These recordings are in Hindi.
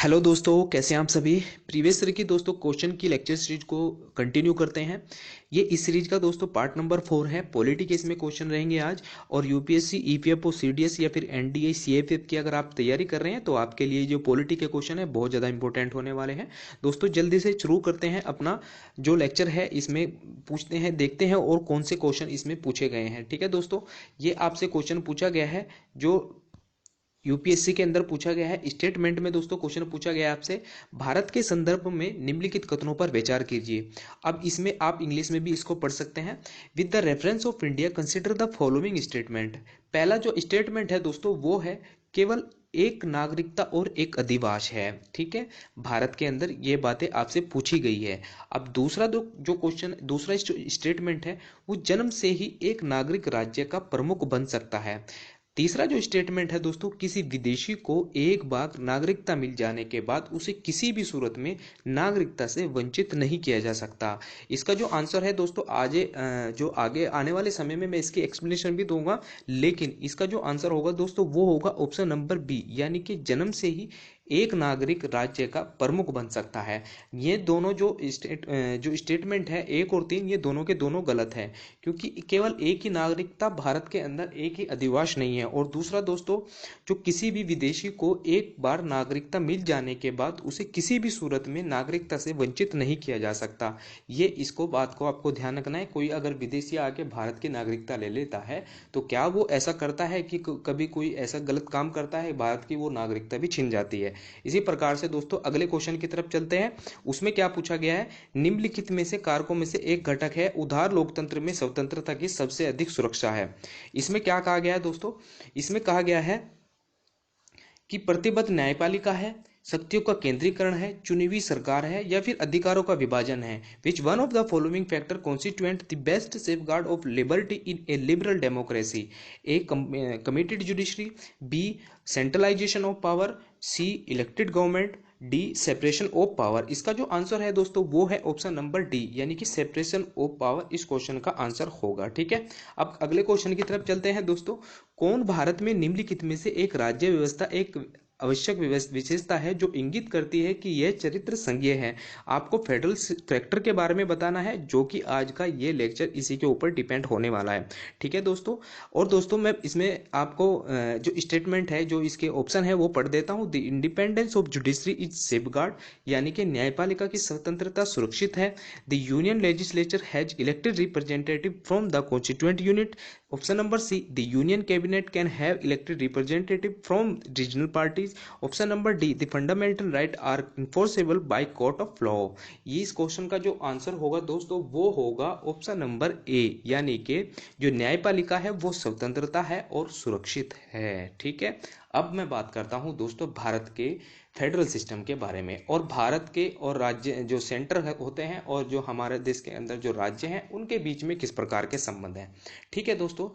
हेलो दोस्तों, कैसे हैं आप सभी। प्रीवियस ईयर की दोस्तों क्वेश्चन की लेक्चर सीरीज को कंटिन्यू करते हैं। ये इस सीरीज का दोस्तों पार्ट नंबर 4 है। पॉलिटी के इसमें क्वेश्चन रहेंगे आज। और यूपीएससी, ईपीएफओ, सीडीएस या फिर एनडीए, सीएफएफ की अगर आप तैयारी कर रहे हैं तो आपके लिए जो पॉलिटी के क्वेश्चन है बहुत ज़्यादा इंपॉर्टेंट होने वाले हैं। दोस्तों जल्दी से शुरू करते हैं अपना जो लेक्चर है, इसमें पूछते हैं, देखते हैं और कौन से क्वेश्चन इसमें पूछे गए हैं। ठीक है दोस्तों, ये आपसे क्वेश्चन पूछा गया है जो यूपीएससी के अंदर पूछा गया है। स्टेटमेंट में दोस्तों क्वेश्चन पूछा गया है आपसे, भारत के संदर्भ में निम्नलिखित कथनों पर विचार कीजिए। अब इसमें आप इंग्लिश में भी इसको पढ़ सकते हैं। With the reference of India consider the following statement. पहला जो स्टेटमेंट है दोस्तों वो है केवल एक नागरिकता और एक अधिवास है। ठीक है, भारत के अंदर ये बातें आपसे पूछी गई है। अब दूसरा जो क्वेश्चन, दूसरा स्टेटमेंट है वो जन्म से ही एक नागरिक राज्य का प्रमुख बन सकता है। तीसरा जो स्टेटमेंट है दोस्तों, किसी विदेशी को एक बार नागरिकता मिल जाने के बाद उसे किसी भी सूरत में नागरिकता से वंचित नहीं किया जा सकता। इसका जो आंसर है दोस्तों जो आगे आने वाले समय में मैं इसकी एक्सप्लेनेशन भी दूंगा, लेकिन इसका जो आंसर होगा दोस्तों वो होगा ऑप्शन नंबर बी, यानी कि जन्म से ही एक नागरिक राज्य का प्रमुख बन सकता है। ये दोनों जो स्टेटमेंट है 1 और 3, ये दोनों के दोनों गलत है, क्योंकि केवल एक ही नागरिकता, भारत के अंदर एक ही अधिवास नहीं है। और दूसरा दोस्तों, जो किसी भी विदेशी को एक बार नागरिकता मिल जाने के बाद उसे किसी भी सूरत में नागरिकता से वंचित नहीं किया जा सकता। ये इसको बात को आपको ध्यान रखना है। कोई अगर विदेशी आके भारत की नागरिकता ले लेता है तो क्या वो ऐसा करता है कि कभी कोई ऐसा गलत काम करता है, भारत की वो नागरिकता भी छिन जाती है। इसी प्रकार से दोस्तों अगले क्वेश्चन की तरफ चलते हैं। उसमें क्या पूछा गया है, निम्नलिखित में से कारकों में से एक घटक है उदार लोकतंत्र में स्वतंत्रता की सबसे अधिक सुरक्षा है। इसमें क्या कहा गया है दोस्तों, इसमें कहा गया है कि प्रतिबद्ध न्यायपालिका है, शक्तियों का केंद्रीकरण है, चुनी हुई सरकार है, या फिर अधिकारों का विभाजन है। Which one of the following factor constituent the best safeguard of liberty in a liberal democracy. A committed judiciary, b centralisation of power, c elected government, d separation of power. इसका जो आंसर है दोस्तों वो है ऑप्शन नंबर डी, यानी कि सेपरेशन ऑफ पावर इस क्वेश्चन का आंसर होगा। ठीक है, अब अगले क्वेश्चन की तरफ चलते हैं दोस्तों। कौन भारत में निम्नलिखित में से एक राज्य व्यवस्था एक आवश्यक विशेषता है जो इंगित करती है कि यह चरित्र संघीय है। आपको फेडरल करेक्टर के बारे में बताना है, जो कि आज का ये लेक्चर इसी के ऊपर डिपेंड होने वाला है। ठीक है दोस्तों, और दोस्तों मैं इसमें आपको जो स्टेटमेंट है, जो इसके ऑप्शन है वो पढ़ देता हूँ। The independence of judiciary is safeguard, यानी कि न्यायपालिका की स्वतंत्रता सुरक्षित है। The union legislature has elected representative from the constituent unit. Option number c, the union cabinet can have elected representative from regional parties. Option number d, the fundamental right are enforceable by court of law. ये इस क्वेश्चन का जो आंसर होगा दोस्तों वो होगा ऑप्शन नंबर ए, यानी कि जो न्यायपालिका है वो स्वतंत्रता है और सुरक्षित है। ठीक है, अब मैं बात करता हूं दोस्तों भारत के फेडरल सिस्टम के बारे में, और भारत के और राज्य जो सेंटर होते हैं और जो हमारे देश के अंदर जो राज्य हैं उनके बीच में किस प्रकार के संबंध हैं। ठीक है दोस्तों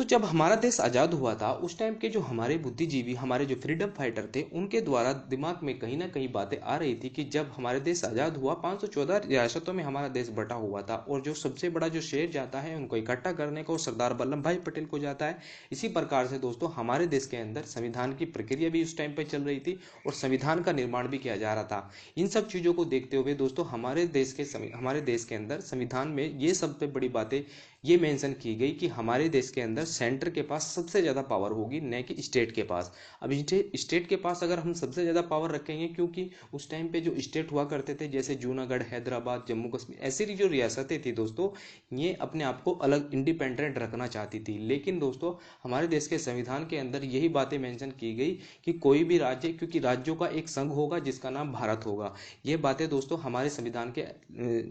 जब हमारा देश आज़ाद हुआ था उस टाइम के जो हमारे बुद्धिजीवी, हमारे जो फ्रीडम फाइटर थे, उनके द्वारा दिमाग में कहीं ना कहीं बातें आ रही थी कि जब हमारे देश आज़ाद हुआ 514 रियासतों में हमारा देश बटा हुआ था, और जो सबसे बड़ा जो शेर जाता है उनको इकट्ठा करने को सरदार वल्लभ भाई पटेल को जाता है। इसी प्रकार से दोस्तों हमारे देश के अंदर संविधान की प्रक्रिया भी उस टाइम पर चल रही थी और संविधान का निर्माण भी किया जा रहा था। इन सब चीज़ों को देखते हुए दोस्तों हमारे देश के अंदर संविधान में ये सबसे बड़ी बातें ये मेंशन की गई कि हमारे देश के अंदर सेंटर के पास सबसे ज़्यादा पावर होगी, न कि स्टेट के पास। अब स्टेट के पास अगर हम सबसे ज़्यादा पावर रखेंगे, क्योंकि उस टाइम पे जो स्टेट हुआ करते थे जैसे जूनागढ़, हैदराबाद, जम्मू कश्मीर, ऐसी जो रियासतें थी दोस्तों, ये अपने आप को अलग इंडिपेंडेंट रखना चाहती थी। लेकिन दोस्तों हमारे देश के संविधान के अंदर यही बातें मेंशन की गई कि कोई भी राज्य, क्योंकि राज्यों का एक संघ होगा जिसका नाम भारत होगा। ये बातें दोस्तों हमारे संविधान के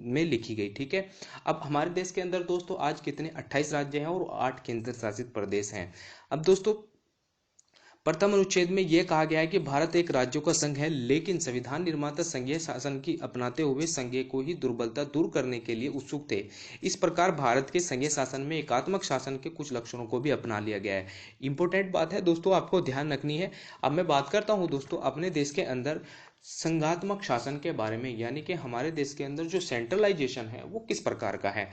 में लिखी गई। ठीक है, अब हमारे देश के अंदर दोस्तों आज कितने 28 राज्य हैं और 8 केंद्र शासित प्रदेश हैं। अब दोस्तों प्रथम अनुच्छेद में यह कहा गया है कि भारत एक राज्यों का संघ है, लेकिन संविधान निर्माता संघीय शासन की अपनाते हुए संघीय को ही दुर्बलता दूर करने के लिए उत्सुक थे। इस प्रकार भारत के संघीय शासन में एकात्मक शासन के कुछ लक्षणों को भी अपना लिया गया है। इंपॉर्टेंट बात है दोस्तों, आपको ध्यान रखनी है। अब मैं बात करता हूं दोस्तों अपने देश के अंदर संघात्मक शासन के बारे में, यानी कि हमारे देश के अंदर जो सेंट्रलाइजेशन है वो किस प्रकार का है।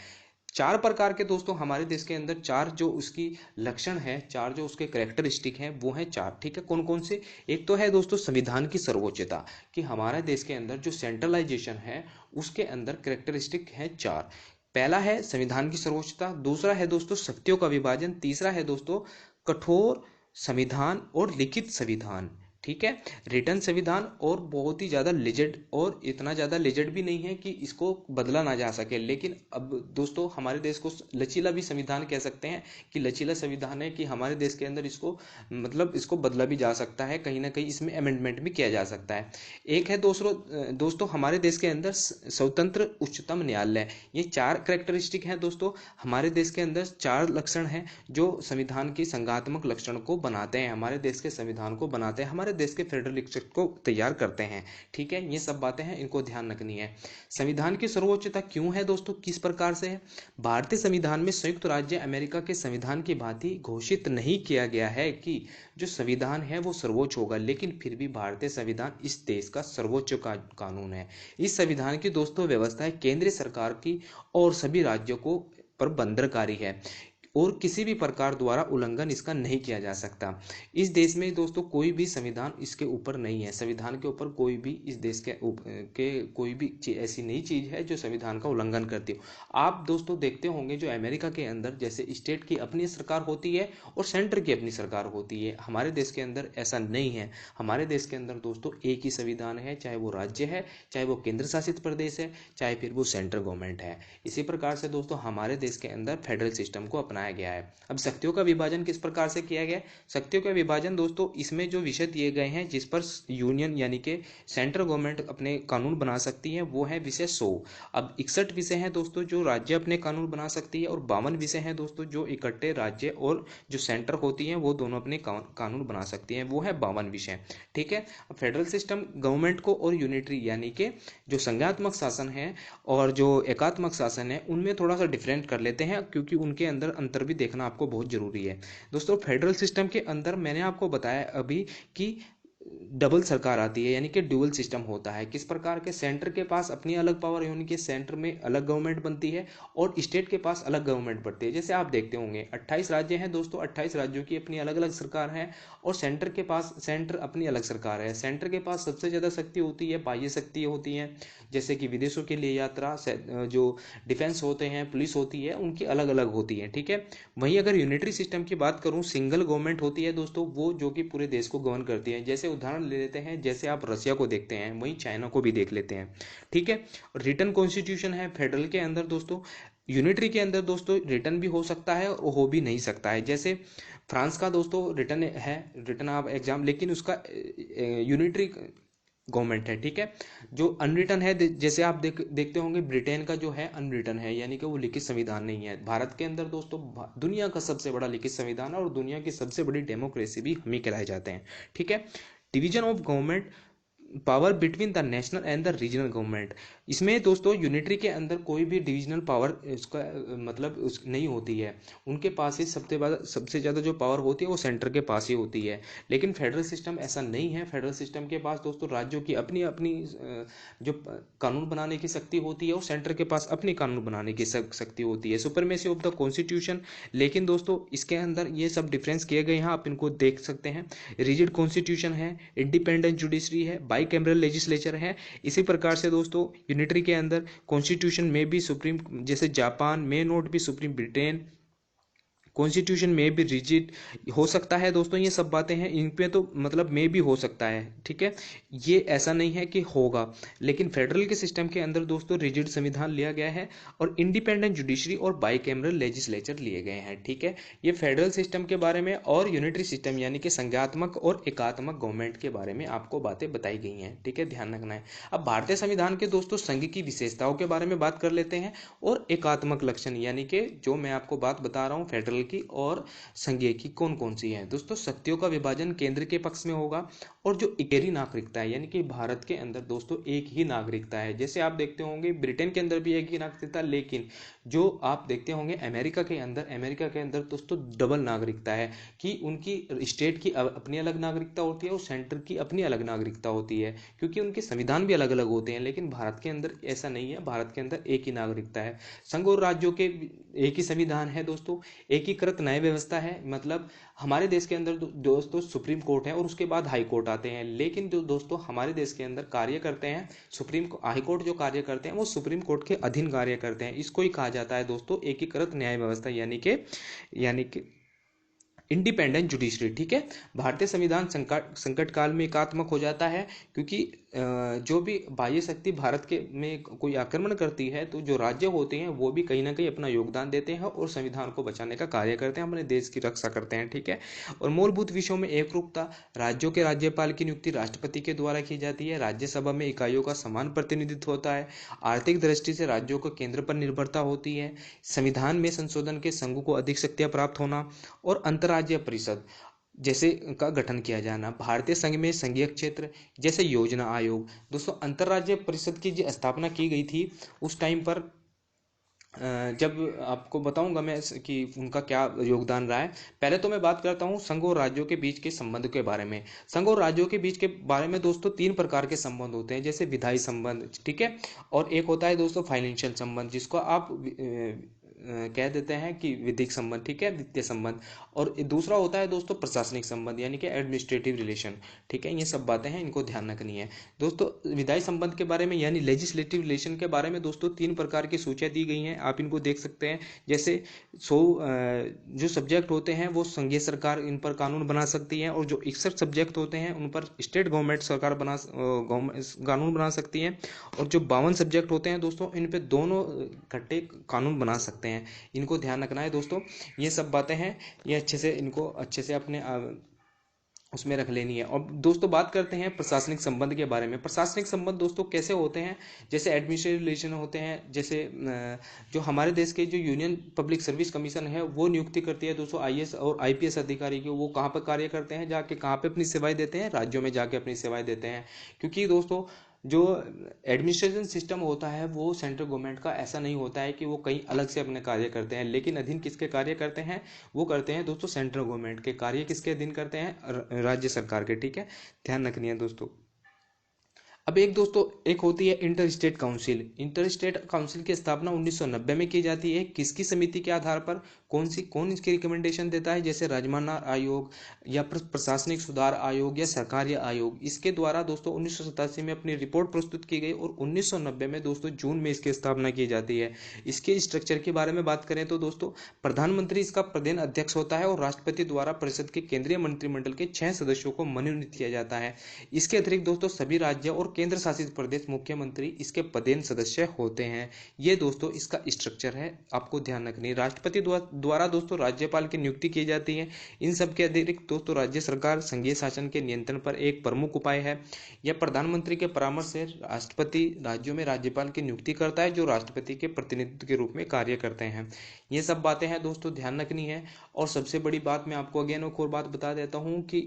चार प्रकार के दोस्तों हमारे देश के अंदर, चार जो उसकी लक्षण है, चार जो उसके कैरेक्टरिस्टिक हैं वो हैं चार, ठीक है। कौन कौन से? एक तो है दोस्तों संविधान की सर्वोच्चता, कि हमारे देश के अंदर जो सेंट्रलाइजेशन है उसके अंदर कैरेक्टरिस्टिक है चार। पहला है संविधान की सर्वोच्चता, दूसरा है दोस्तों शक्तियों का विभाजन, तीसरा है दोस्तों कठोर संविधान और लिखित संविधान, ठीक है। रिटर्न संविधान और बहुत ही ज़्यादा लिजिड, और इतना ज़्यादा लिजिड भी नहीं है कि इसको बदला ना जा सके, लेकिन अब दोस्तों हमारे देश को लचीला भी संविधान कह सकते हैं, कि लचीला संविधान है, कि हमारे देश के अंदर इसको मतलब इसको बदला भी जा सकता है, कहीं ना कहीं इसमें अमेंडमेंट भी किया जा सकता है। एक है दोस्तों हमारे देश के अंदर स्वतंत्र उच्चतम न्यायालय। ये चार करेक्टरिस्टिक हैं दोस्तों हमारे देश के अंदर, चार लक्षण हैं जो संविधान की संघात्मक लक्षण को बनाते हैं, हमारे देश के संविधान को बनाते हैं, हमारे देश के फेडरल स्ट्रक्चर को तैयार करते हैं, ठीक है। ये सब बातें हैं, इनको ध्यान रखनी है। संविधान की सर्वोच्चता क्यों है दोस्तों, किस प्रकार से है? भारतीय संविधान में संयुक्त राज्य अमेरिका के संविधान की भांति घोषित नहीं किया गया है कि जो संविधान है वो सर्वोच्च होगा, लेकिन फिर भी भारतीय संविधान इस देश का सर्वोच्च कानून है। इस संविधान की दोस्तों व्यवस्थाएं केंद्रीय सरकार की और सभी राज्यों को पर बंधनकारी है, और किसी भी प्रकार द्वारा उल्लंघन इसका नहीं किया जा सकता। इस देश में दोस्तों कोई भी संविधान इसके ऊपर नहीं है, संविधान के ऊपर कोई भी इस देश के कोई भी ऐसी नई चीज है जो संविधान का उल्लंघन करती हो। आप दोस्तों देखते होंगे जो अमेरिका के अंदर जैसे स्टेट की अपनी सरकार होती है और सेंटर की अपनी सरकार होती है, हमारे देश के अंदर ऐसा नहीं है। हमारे देश के अंदर दोस्तों एक ही संविधान है, चाहे वो राज्य है, चाहे वो केंद्र शासित प्रदेश है, चाहे फिर वो सेंट्रल गवर्नमेंट है। इसी प्रकार से दोस्तों हमारे देश के अंदर फेडरल सिस्टम को अपनाया गया है। अब शक्तियों का विभाजन किस प्रकार से किया गया? शक्तियों का विभाजन दोस्तों इसमें जो विषय दिए गए हैं जिस पर यूनियन यानी कि सेंट्रल गवर्नमेंट अपने कानून बना सकती है वो है विषय 100। अब 61 विषय हैं दोस्तों जो राज्य अपने कानून बना सकती है, और 52 विषय हैं दोस्तों जो इकट्ठे राज्य और जो सेंटर होती हैं वो दोनों अपने कानून बना सकती हैं, वो है 52 विषय, ठीक है। अब फेडरल सिस्टम गवर्नमेंट को और यूनिटरी यानी कि जो संघात्मक शासन है और जो एकात्मक शासन है उनमें थोड़ा सा डिफरेंट कर लेते हैं, क्योंकि उनके अंदर अंतर भी देखना आपको बहुत जरूरी है। दोस्तों फेडरल सिस्टम के अंदर मैंने आपको बताया अभी कि डबल सरकार आती है, यानी कि ड्यूअल सिस्टम होता है। किस प्रकार के? सेंटर के पास अपनी अलग पावर, यानी कि सेंटर में अलग गवर्नमेंट बनती है, और स्टेट के पास अलग गवर्नमेंट बनती है। जैसे आप देखते होंगे 28 राज्य हैं दोस्तों, 28 राज्यों की अपनी अलग अलग सरकार है, और सेंटर के पास सेंटर अपनी अलग सरकार है। सेंटर के पास सबसे ज़्यादा शक्ति होती है, बाह्य शक्ति होती है, जैसे कि विदेशों के लिए यात्रा, जो डिफेंस होते हैं, पुलिस होती है, उनकी अलग अलग होती है, ठीक है। वहीं अगर यूनिटरी सिस्टम की बात करूं, सिंगल गवर्नमेंट होती है दोस्तों, वो जो कि पूरे देश को गवर्न करती है। जैसे उदाहरण ले लेते हैं, जैसे आप रसिया को देखते हैं वहीं चाइना को भी देख लेते हैं, ठीक है। रिटर्न कॉन्स्टिट्यूशन है फेडरल के अंदर दोस्तों। यूनिटरी के अंदर दोस्तों रिटर्न भी हो सकता है और हो भी नहीं सकता है। जैसे फ्रांस का दोस्तों रिटर्न है, रिटर्न ऑफ एग्जाम, लेकिन उसका यूनिटरी गवर्नमेंट है, ठीक है। जो अनरिटन है, जैसे आप देखते होंगे ब्रिटेन का जो है अनरिटन है, यानी कि वो लिखित संविधान नहीं है। भारत के अंदर दोस्तों दुनिया का सबसे बड़ा लिखित संविधान है, और दुनिया की सबसे बड़ी डेमोक्रेसी भी हम ही कहलाए जाते हैं, ठीक है। Division of government power between the national and the regional government. इसमें दोस्तों यूनिटरी के अंदर कोई भी डिविजनल पावर उसका मतलब नहीं होती है, उनके पास ही सबसे ज़्यादा जो पावर होती है वो सेंटर के पास ही होती है। लेकिन फेडरल सिस्टम ऐसा नहीं है। फेडरल सिस्टम के पास दोस्तों राज्यों की अपनी अपनी जो कानून बनाने की शक्ति होती है, और सेंटर के पास अपनी कानून बनाने की शक्ति होती है, सुपरमेसी ऑफ द कॉन्स्टिट्यूशन। लेकिन दोस्तों इसके अंदर ये सब डिफरेंस किए गए हैं, आप इनको देख सकते हैं। रिजिड कॉन्स्टिट्यूशन है, इंडिपेंडेंट जुडिशरी है, बाई कैमरल लेजिस्लेचर है। इसी प्रकार से दोस्तों यूनिटरी के अंदर कॉन्स्टिट्यूशन में भी सुप्रीम, जैसे जापान में नोट भी सुप्रीम, ब्रिटेन कॉन्स्टिट्यूशन में भी रिजिड हो सकता है दोस्तों। ये सब बातें हैं, इन पे तो मतलब में भी हो सकता है, ठीक है। ये ऐसा नहीं है कि होगा। लेकिन फेडरल के सिस्टम के अंदर दोस्तों रिजिड संविधान लिया गया है, और इंडिपेंडेंट जुडिशरी और बाईकैमरल लेजिस्लेचर लिए गए हैं, ठीक है। ये फेडरल सिस्टम के बारे में, और यूनिटरी सिस्टम यानी कि संघात्मक और एकात्मक गवर्नमेंट के बारे में आपको बातें बताई गई हैं, ठीक है, ध्यान रखना है। अब भारतीय संविधान के दोस्तों संघ की विशेषताओं के बारे में बात कर लेते हैं, और एकात्मक लक्षण यानी कि जो मैं आपको बात बता रहा हूँ फेडरल की और संघीय की कौन कौन सी है। दोस्तों शक्तियों का विभाजन केंद्र के पक्ष में होगा, और जो इकेरी नागरिकता है यानी कि भारत के अंदर दोस्तों एक ही नागरिकता है। जैसे आप देखते होंगे ब्रिटेन के अंदर भी एक ही नागरिकता, लेकिन जो आप देखते होंगे अमेरिका के अंदर दोस्तों डबल नागरिकता है कि उनकी स्टेट की अपनी अलग नागरिकता होती है और सेंटर की अपनी अलग नागरिकता होती है, क्योंकि उनके संविधान भी अलग अलग होते हैं। लेकिन भारत के अंदर ऐसा नहीं है, भारत के अंदर एक ही नागरिकता है। संघ और राज्यों के एक ही संविधान है दोस्तों, एकीकृत न्याय व्यवस्था है। मतलब हमारे देश के अंदर दोस्तों सुप्रीम कोर्ट है और उसके बाद हाई कोर्ट आते हैं, लेकिन जो दोस्तों हमारे देश के अंदर कार्य करते हैं हाई कोर्ट जो कार्य करते हैं वो सुप्रीम कोर्ट के अधीन कार्य करते हैं। इसको ही कहा जाता है दोस्तों एकीकृत न्याय व्यवस्था, यानी कि इंडिपेंडेंट जुडिशरी। ठीक है, भारतीय संविधान संकट काल में एकात्मक हो जाता है, क्योंकि जो भी बाह्य शक्ति भारत के में कोई आक्रमण करती है तो जो राज्य होते हैं वो भी कहीं ना कहीं अपना योगदान देते हैं और संविधान को बचाने का कार्य करते हैं, अपने देश की रक्षा करते हैं। ठीक है, और मूलभूत विषयों में एकरूपता, राज्यों के राज्यपाल की नियुक्ति राष्ट्रपति के द्वारा की जाती है, राज्यसभा में इकाइयों का समान प्रतिनिधित्व होता है, आर्थिक दृष्टि से राज्यों को केंद्र पर निर्भरता होती है, संविधान में संशोधन के संघ को अधिक शक्तियां प्राप्त होना और अंतर्राज्यीय परिषद जैसे का गठन किया जाना। भारतीय संघ में संघीय क्षेत्र जैसे योजना आयोग। दोस्तों अंतर्राज्यीय परिषद की जो स्थापना की गई थी उस टाइम पर जब आपको बताऊंगा मैं कि उनका क्या योगदान रहा है। पहले तो मैं बात करता हूं संघ और राज्यों के बीच के संबंध के बारे में। संघ और राज्यों के बीच के बारे में दोस्तों तीन प्रकार के संबंध होते हैं, जैसे विधायी संबंध, ठीक है, और एक होता है दोस्तों फाइनेंशियल संबंध, जिसको आप कह देते हैं कि विधिक संबंध, ठीक है, वित्तीय संबंध, और दूसरा होता है दोस्तों प्रशासनिक संबंध यानी कि एडमिनिस्ट्रेटिव रिलेशन। ठीक है, ये सब बातें हैं, इनको ध्यान रखनी है। दोस्तों विधायी संबंध के बारे में यानी लेजिस्लेटिव रिलेशन के बारे में दोस्तों तीन प्रकार की सूचियां दी गई हैं, आप इनको देख सकते हैं। जैसे जो सब्जेक्ट होते हैं वो संघीय सरकार इन पर कानून बना सकती है, और जो 61 सब्जेक्ट होते हैं उन पर स्टेट गवर्नमेंट सरकार कानून बना सकती है, और जो 52 सब्जेक्ट होते हैं दोस्तों इन पे दोनों इकट्ठे कानून बना सकते हैं। इनको ध्यान रखना है दोस्तों, ये सब बातें हैं, ये इनको अच्छे से अपने उसमें रख लेनी है। और दोस्तों बात करते हैं प्रशासनिक संबंध के बारे में। प्रशासनिक संबंध दोस्तों कैसे होते हैं, जैसे एडमिनिस्ट्रेटिव रिलेशन होते हैं, जैसे जो हमारे देश के जो यूनियन पब्लिक सर्विस कमीशन है वो नियुक्ति करती है दोस्तों आईएएस और आईपीएस अधिकारी की। वो कहाँ पर कार्य करते हैं, जाके कहाँ पे अपनी सेवाएं देते हैं, राज्यों में जाके अपनी सेवाएं देते हैं। क्योंकि दोस्तों जो एडमिनिस्ट्रेशन सिस्टम होता है वो सेंट्रल गवर्नमेंट का ऐसा नहीं होता है कि वो कहीं अलग से अपने कार्य करते हैं, लेकिन अधीन किसके कार्य करते हैं, वो करते हैं दोस्तों सेंट्रल गवर्नमेंट के। कार्य किसके अधीन करते हैं, राज्य सरकार के। ठीक है, ध्यान रखनी है दोस्तों। अब एक होती है inter state council. Inter state council की स्थापना 1990 में की जाती है। किसकी समिति के आधार पर, कौन इसकी रिकमेंडेशन देता है, जैसे राजमान्य आयोग या प्रशासनिक सुधार आयोग या सरकारीय आयोग। इसके द्वारा दोस्तों 1987 में अपनी रिपोर्ट प्रस्तुत की गई और 1990 में दोस्तों जून में इसकी स्थापना की जाती है। इसके स्ट्रक्चर के बारे में बात करें तो दोस्तों प्रधानमंत्री इसका प्रधान अध्यक्ष होता है और राष्ट्रपति द्वारा परिषद के केंद्रीय मंत्रिमंडल के 6 सदस्यों को मनोनीत किया जाता है। इसके अतिरिक्त दोस्तों सभी राज्य और केंद्र शासित प्रदेश मुख्यमंत्री इसके पदेन सदस्य होते हैं। ये दोस्तों इसका स्ट्रक्चर है, आपको ध्यान रखनी है। राष्ट्रपति द्वारा दोस्तों राज्यपाल की नियुक्ति की जाती है। इन सब के अतिरिक्त दोस्तों राज्य सरकार संघीय शासन के नियंत्रण पर एक प्रमुख उपाय है। यह प्रधानमंत्री के परामर्श से राष्ट्रपति राज्यों में राज्यपाल की नियुक्ति करता है, जो राष्ट्रपति के प्रतिनिधित्व के रूप में कार्य करते हैं। ये सब बातें हैं दोस्तों, ध्यान रखनी है। और सबसे बड़ी बात मैं आपको अगेन एक और बात बता देता हूँ कि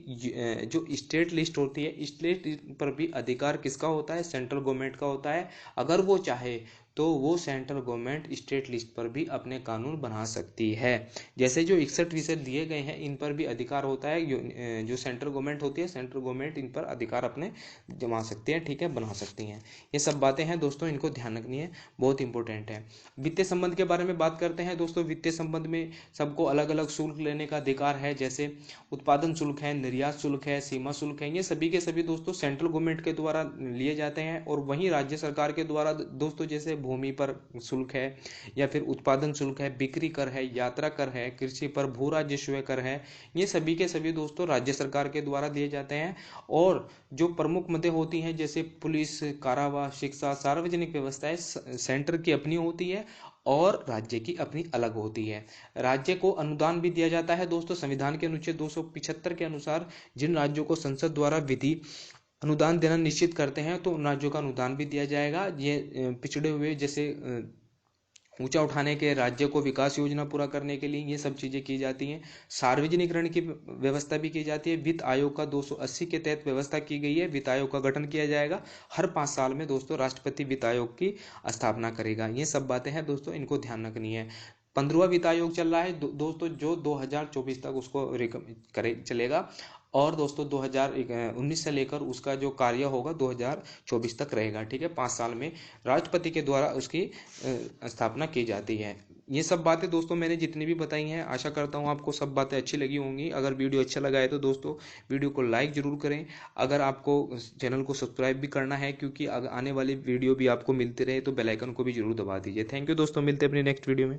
जो स्टेट लिस्ट होती है, स्टेट पर भी अधिकार किसका होता है, सेंट्रल गवर्नमेंट का होता है। अगर वो चाहे तो वो सेंट्रल गवर्नमेंट स्टेट लिस्ट पर भी अपने कानून बना सकती है। जैसे जो 61 विषय दिए गए हैं इन पर भी अधिकार होता है, जो सेंट्रल गवर्नमेंट होती है, सेंट्रल गवर्नमेंट इन पर अधिकार अपने जमा सकती है, ठीक है, बना सकती हैं। ये सब बातें हैं दोस्तों, इनको ध्यान रखनी है, बहुत इंपॉर्टेंट है। वित्तीय संबंध के बारे में बात करते हैं दोस्तों। वित्तीय संबंध में सबको अलग अलग शुल्क लेने का अधिकार है, जैसे उत्पादन शुल्क है, निर्यात शुल्क है, सीमा शुल्क है। ये सभी के सभी दोस्तों सेंट्रल गवर्नमेंट के द्वारा लिए जाते हैं, और वहीं राज्य सरकार के द्वारा दोस्तों जैसे भूमि पर शुल्क है, या फिर उत्पादन शुल्क है, बिक्री कर है, यात्रा कर है, कृषि पर भू राजस्व कर है, ये सभी के सभी दोस्तों राज्य सरकार के द्वारा दिए जाते हैं। और जो प्रमुख मदें होती हैं जैसे पुलिस, कारावास, शिक्षा, सार्वजनिक व्यवस्थाएं सेंटर की अपनी होती है और राज्य की अपनी अलग होती है। राज्य को अनुदान भी दिया जाता है दोस्तों। संविधान के अनुच्छेद 275 के अनुसार जिन राज्यों को संसद द्वारा विधि अनुदान देना निश्चित करते हैं तो उन राज्यों का अनुदान भी दिया जाएगा। ये पिछड़े हुए जैसे ऊंचा उठाने के, राज्य को विकास योजना पूरा करने के लिए ये सब चीज़ें की जाती हैं। सार्वजनिक ऋण की व्यवस्था भी की जाती है। वित्त आयोग का 280 के तहत व्यवस्था की गई है। वित्त आयोग का गठन किया जाएगा। हर 5 साल में दोस्तों राष्ट्रपति वित्त आयोग की स्थापना करेगा। ये सब बातें हैं दोस्तों, इनको ध्यान रखनी है। 15वां वित्त आयोग चल रहा है दोस्तों, जो 2024 तक उसको करे चलेगा। और दोस्तों 2019 से लेकर उसका जो कार्य होगा 2024 तक रहेगा। ठीक है, 5 साल में राष्ट्रपति के द्वारा उसकी स्थापना की जाती है। ये सब बातें दोस्तों मैंने जितनी भी बताई हैं, आशा करता हूँ आपको सब बातें अच्छी लगी होंगी। अगर वीडियो अच्छा लगा है तो दोस्तों वीडियो को लाइक जरूर करें। अगर आपको चैनल को सब्सक्राइब भी करना है, क्योंकि आने वाली वीडियो भी आपको मिलते रहे, तो बेल आइकन को भी जरूर दबा दीजिए। थैंक यू दोस्तों, मिलते हैं अपनी नेक्स्ट वीडियो में।